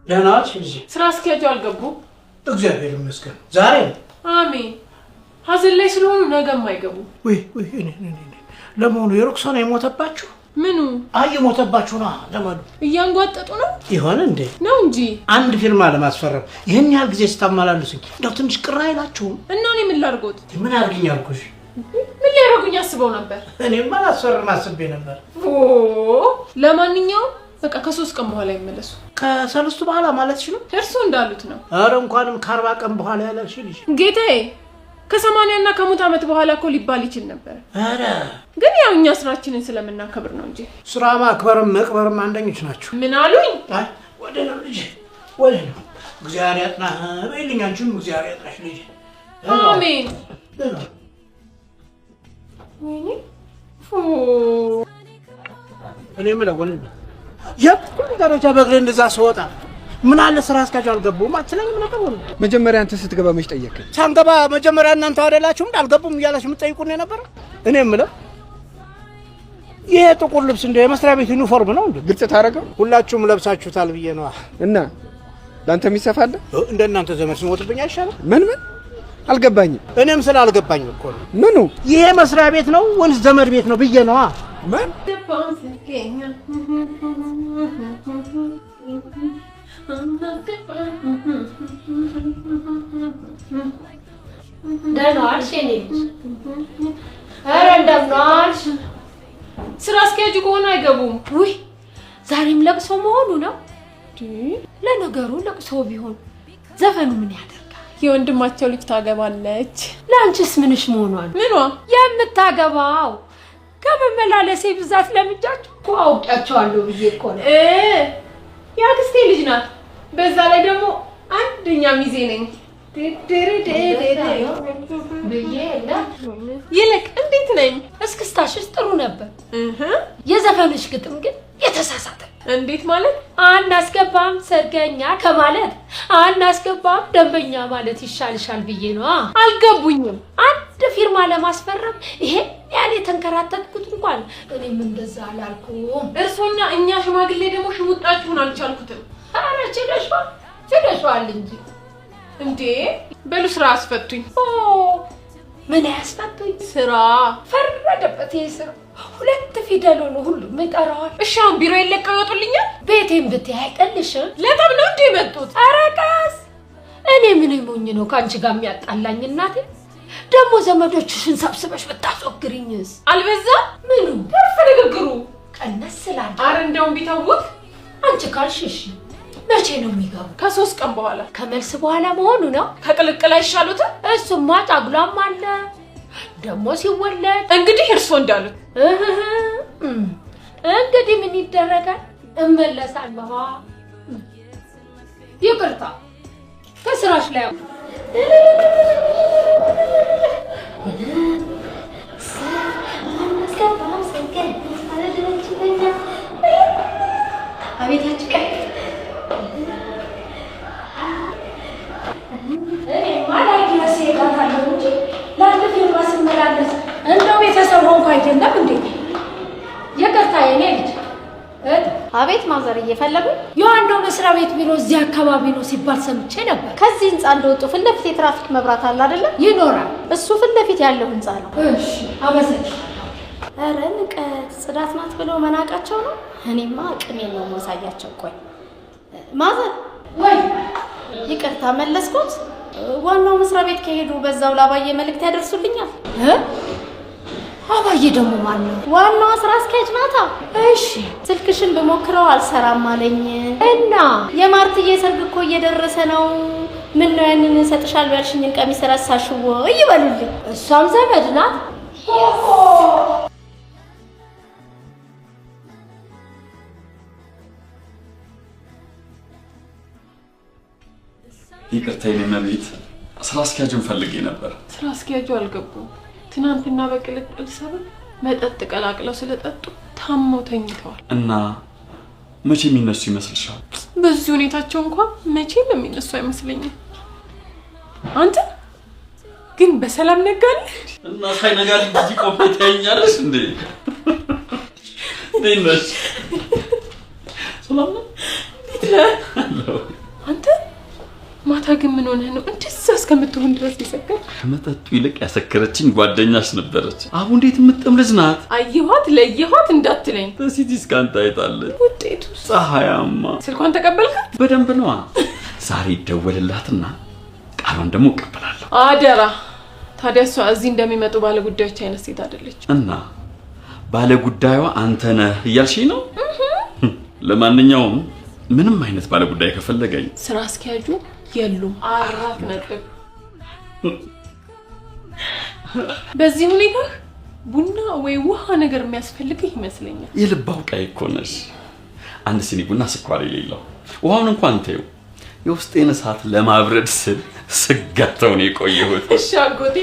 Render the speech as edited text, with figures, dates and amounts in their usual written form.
ደህና ነሽ ልጄ? ስራ አስኪያጁ አልገቡ? እግዚአብሔር ይመስገን ዛሬ። አሜን። ሀዘን ላይ ስለሆኑ ነገም አይገቡ። ወይ ለመሆኑ የሮክሶ ነው የሞተባችሁ? ምኑ? አይ የሞተባችሁ ነው ለማሉ እያንጓጠጡ ነው ይሆን እንዴ? ነው እንጂ አንድ ፊርማ ለማስፈረም ይሄን ያህል ጊዜ ስታማላልሱኝ እንደው ትንሽ ቅር አይላችሁም? እና እኔ ምን ላድርጎት? ምን አድርግኝ አልኩሽ? ምን ሊያደርጉኝ አስበው ነበር? እኔማ ላስፈርም አስቤ ነበር። ለማንኛውም በቃ ከ3 ቀን በኋላ ይመለሱ። ከ3 በኋላ ማለትሽ ነው? እርሱ እንዳሉት ነው። አረ እንኳንም ከ40 ቀን በኋላ ያለሽ ልጅ ጌታዬ፣ ከ80 እና ከ100 ዓመት በኋላ እኮ ሊባል ይችል ነበር። አረ ግን ያው እኛ ስራችንን ስለምናከብር ነው እንጂ ስራ ማክበርም መቅበርም አንደኞች ናቸው። ምን አሉኝ? አይ ወደ ነው ልጅ ወደ ነው። እግዚአብሔር ያጥናህ በይልኝ። አንቺም እግዚአብሔር ያጥናሽ ልጅ። አሜን። ወይኔ እኔ የምለው የት ደረጃ በእግሬ እንደዛ ስወጣ ምን አለ ስራ አስኪያጁ አልገቡም አትለኝም ነበር? መጀመሪያ አንተ ስትገባ መች ጠየቅከኝ? ሳንገባ መጀመሪያ እናንተ አይደላችሁም እንዳልገቡም እያላችሁ የምትጠይቁን ነበር። እኔ የምለው ይሄ ጥቁር ልብስ እንደ የመስሪያ ቤት ዩኒፎርም ነው እንዴ? ግልጽ ታረጋው? ሁላችሁም ለብሳችሁታል ብዬ ነው። እና ላንተ የሚሰፋለ እንደናንተ ዘመድ ሲሞትብኝ አይሻልም? ምን አልገባኝም። እኔም ስላልገባኝ እኮ ነው። ምኑ? ይሄ መስሪያ ቤት ነው ወይስ ዘመድ ቤት ነው ብዬ ነው። ምን ደህናዋልሽ የኔ ልጅ? ኧረ እንደምናዋልሽ። ስራ አስኪያጁ ከሆነ አይገቡም። ውይ ዛሬም ለቅሶ መሆኑ ነው። ለነገሩ ለቅሶ ቢሆን ዘፈኑ ምን ያደርጋል? የወንድማቸው ልጅ ታገባለች። ለአንቺስ ምንሽ መሆኗ ነው? ምኗ? የምታገባው ከመመላለሴ ብዛት ለምጃችሁ እኮ አውቂያቸዋለሁ ብዬ እኮ ነው። የአክስቴ ልጅ ናት። በዛ ላይ ደግሞ አንደኛ ሚዜ ነኝ። ይልቅ እንዴት ነኝ? እስክስታሽስ ጥሩ ነበር። የዘፈንሽ ግጥም ግን የተሳሳተ። እንዴት ማለት? አናስገባም ሰርገኛ ከማለት አናስገባም ደንበኛ ማለት ይሻልሻል ብዬ ነው። አልገቡኝም። አንድ ፊርማ ለማስፈረም ይሄ ያኔ ተንከራተትኩት እንኳን እኔም እንደዛ አላልኩም። እርሶኛ እኛ ሽማግሌ ደግሞ ሽሙጣችሁን አልቻልኩትም። አረ ችለሽዋል እንዴ በሉ ስራ አስፈቱኝ። ምን ያስፈቱኝ? ስራ ፈረደበት። ይሄ ስራ 2 ፊደል ነው ሁሉም ይጠራዋል። እሺ አሁን ቢሮ ይለቀው ይወጡልኛል። ቤቴን ብትይ አይቀልሽም? ለጠብ ነው እንዴ የመጡት? ኧረ ቀስ። እኔ ምን ሞኝ ነው ካንቺ ጋር የሚያጣላኝ? እናቴ ደግሞ ዘመዶችሽን ሰብስበሽ ብታስወግሪኝስ? አልበዛ? ምኑ ከፍ ንግግሩ ቀነስ ስላል። አረ እንደውም ቢተውት። አንቺ ካልሽ እሺ መቼ ነው የሚገቡ? ከ3 ቀን በኋላ። ከመልስ በኋላ መሆኑ ነው። ከቅልቅል አይሻሉትም? እሱማ ጫጉላም አለ ደግሞ ሲወለድ። እንግዲህ እርሶ እንዳሉት እንግዲህ ምን ይደረጋል? እመለሳለሁ። ይቅርታ ከስራሽ ላይ አቤታችን ቀይ ማላቂያስ ይጋታለሁ እንጂ ለአንድ ፊርማ ስመላለስ እንደው ቤተሰብ ሆንኩ አይደለም እንዴ? ይቅርታ የኔ ልጅ። አቤት ማዘር እየፈለጉኝ? የዋናው መስሪያ ቤት ቢሮ እዚህ አካባቢ ነው ሲባል ሰምቼ ነበር። ከዚህ ህንጻ እንደወጡ ፊት ለፊት የትራፊክ መብራት አለ አይደለ? ይኖራል። እሱ ፊት ለፊት ያለው ህንጻ ነው። እሺ አመሰግናለሁ። ኧረ ንቀት ጽዳት ናት ብለው መናቃቸው ነው። እኔማ አቅሜን ነው ማሳያቸው። ቆይ ማዘር ወይ ይቅርታ መለስኩት። ዋናው መስሪያ ቤት ከሄዱ በዛው ላባዬ መልእክት ያደርሱልኛል። አባዬ ደግሞ ማን ነው? ዋናዋ ስራ አስኪያጅ ናታ። እሺ ስልክሽን በሞክረው አልሰራም አለኝ እና የማርትዬ ሰርግ እኮ እየደረሰ ነው። ምን ነው ያንን ሰጥሻል ያልሽኝን ቀሚስ ረሳሽው ወይ ይበሉልኝ። እሷም ዘመድ ናት። ይቅርታ የኔ መቤት፣ ስራ አስኪያጁን ፈልጌ ነበር። ስራ አስኪያጁ አልገቡም። ትናንትና በቅልቅል ሰበብ መጠጥ ቀላቅለው ስለጠጡ ታመው ተኝተዋል። እና መቼ የሚነሱ ይመስልሻል? በዚህ ሁኔታቸው እንኳን መቼም የሚነሱ አይመስለኝም። አንተ ግን በሰላም ነጋል እና ሳይነጋል እዚህ ቆሜ ታየኛለሽ እንዴ? ነይነሽ ሰላም ነው? ማታ ግን ምን ሆነህ ነው እንደዛ እስከምትሆን ድረስ ይሰከር? ከመጠጡ ይልቅ ያሰከረችኝ ጓደኛሽ ነበረች። አቡ እንዴት የምትጥም ልጅ ናት። አየኋት ለየኋት እንዳትለኝ። በሲቲ ስካን ታይታለች። ውጤቱስ? ፀሐያማ። ስልኳን ተቀበልካት? በደንብ ነዋ። ዛሬ ይደወልላትና ቃሏን ደግሞ እቀበላለሁ። አደራ። ታዲያ እሷ እዚህ እንደሚመጡ ባለ ጉዳዮች አይነት ሴት አይደለች እና ባለ ጉዳዩ አንተ ነህ እያልሽኝ ነው? ለማንኛውም ምንም አይነት ባለ ጉዳይ ከፈለገኝ ስራ አስኪያጁ የሉም። 4 ነጥብ። በዚህ ሁኔታ ቡና ወይ ውሃ ነገር የሚያስፈልግህ ይመስለኛል። የልብ አውቃይ እኮ ነሽ። አንድ ሲኒ ቡና ስኳር የሌለው፣ ውሃውን እንኳን ተይው። የውስጤን እሳት ለማብረድ ስል ስጋተው ነው የቆየሁት። እሺ አጎቴ